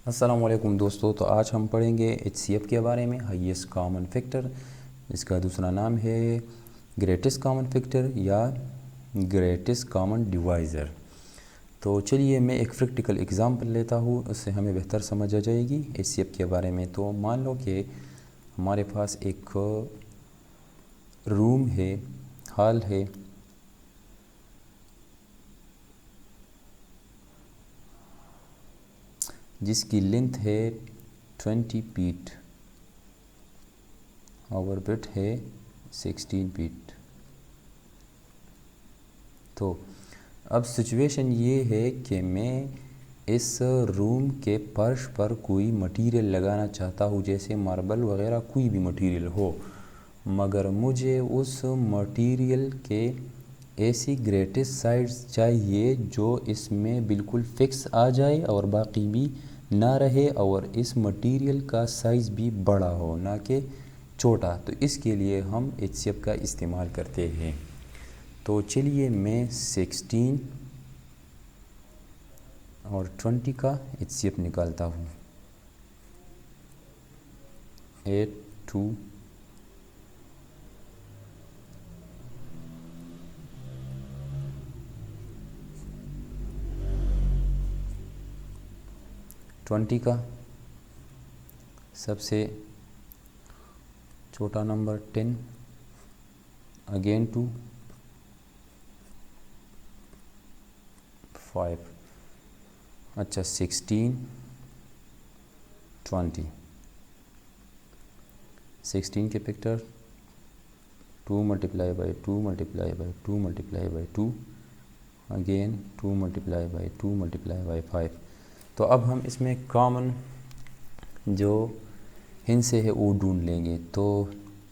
अस्सलामुअलैकुम दोस्तों, तो आज हम पढ़ेंगे HCF के बारे में, हाईएस्ट कॉमन फैक्टर। इसका दूसरा नाम है ग्रेटेस्ट कॉमन फैक्टर या ग्रेटेस्ट कॉमन डिवाइज़र। तो चलिए मैं एक प्रैक्टिकल एग्जांपल लेता हूँ, उससे हमें बेहतर समझ आ जाएगी HCF के बारे में। तो मान लो कि हमारे पास एक रूम है, हॉल है, जिसकी लेंथ है 20 फीट और ब्रेड्थ है 16 फीट। तो अब सिचुएशन ये है कि मैं इस रूम के फर्श पर कोई मटेरियल लगाना चाहता हूँ, जैसे मार्बल वगैरह कोई भी मटेरियल हो, मगर मुझे उस मटेरियल के ऐसी ग्रेटेस्ट साइड्स चाहिए जो इसमें बिल्कुल फिक्स आ जाए और बाकी भी ना रहे, और इस मटेरियल का साइज़ भी बड़ा हो, ना कि छोटा। तो इसके लिए हम HCF का इस्तेमाल करते हैं। तो चलिए मैं 16 और 20 का HCF निकालता हूँ। 8 2 20 का सबसे छोटा नंबर 10, अगेन 2 5। अच्छा 16 20, 16 के factor 2 multiply by 2 multiply by 2 multiply by 2, again 2 multiply by 2 multiply by 5। तो अब हम इसमें कॉमन जो हिस्से है वो ढूंढ लेंगे। तो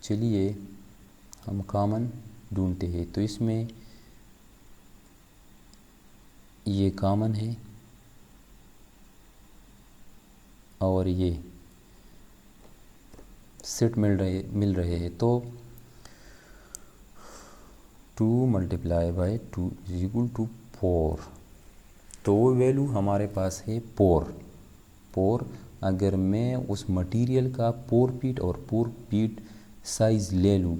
चलिए हम कॉमन ढूंढते हैं। तो इसमें ये कॉमन है और ये सेट मिल रहे हैं। तो 2 multiply by 2 is equal to 4। तो वो वैल्यू हमारे पास है 4। अगर मैं उस मटेरियल का 4 फीट और 4 फीट साइज़ ले लूँ,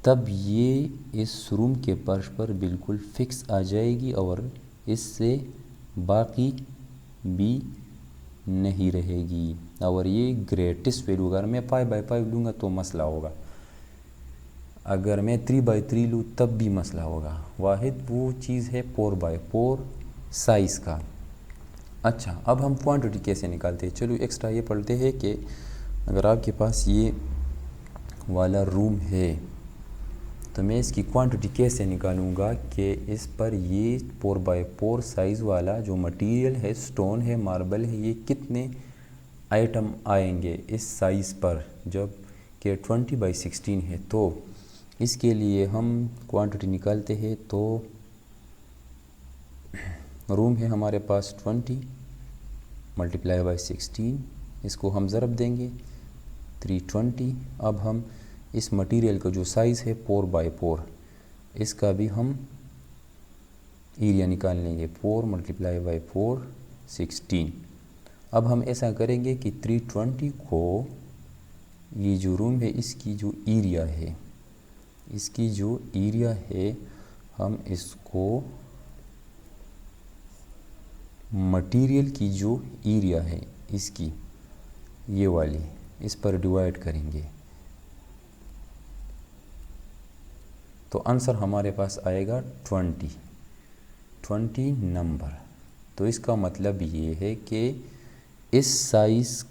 तब ये इस रूम के फर्श पर बिल्कुल फिक्स आ जाएगी और इससे बाकी भी नहीं रहेगी। और ये ग्रेटेस्ट वैल्यू, अगर मैं 5/5 लूँगा तो मसला होगा, अगर मैं 3/3 लूँ तब भी मसला होगा। वाहिद वो चीज़ है 4/4 साइज़ का। अच्छा, अब हम क्वांटिटी कैसे निकालते हैं। चलो एक्स्ट्रा ये पढ़ते हैं कि अगर आपके पास ये वाला रूम है तो मैं इसकी क्वांटिटी कैसे निकालूंगा कि इस पर ये 4/4 साइज़ वाला जो मटेरियल है, स्टोन है, मार्बल है, ये कितने आइटम आएंगे इस साइज़ पर, जब कि 20/16 है। तो इसके लिए हम क्वांटिटी निकालते हैं। तो रूम है हमारे पास 20 मल्टीप्लाई बाई 16, इसको हम ज़रब देंगे 320। अब हम इस मटेरियल का जो साइज़ है 4/4, इसका भी हम एरिया निकाल लेंगे। 4 मल्टीप्लाई बाई 4 16। अब हम ऐसा करेंगे कि 320 को, ये जो रूम है इसकी जो एरिया है, हम इसको मटेरियल की जो एरिया है इसकी, ये वाली, इस पर डिवाइड करेंगे। तो आंसर हमारे पास आएगा 20 नंबर। तो इसका मतलब ये है कि इस साइज़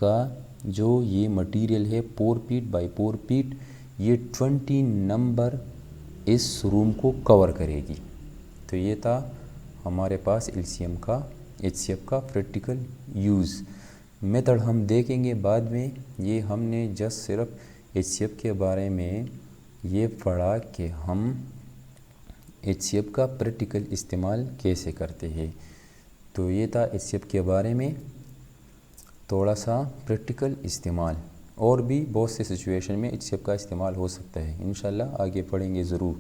का जो ये मटेरियल है 4 फीट बाई 4 फीट, ये 20 नंबर इस रूम को कवर करेगी। तो ये था हमारे पास HCF का प्रैक्टिकल यूज़। मेथड हम देखेंगे बाद में। ये हमने जस्ट सिर्फ HCF के बारे में ये पढ़ा कि हम HCF का प्रैक्टिकल इस्तेमाल कैसे करते हैं। तो ये था HCF के बारे में थोड़ा सा प्रैक्टिकल इस्तेमाल। और भी बहुत से सिचुएशन में HCF का इस्तेमाल हो सकता है। इंशाल्लाह आगे पढ़ेंगे ज़रूर।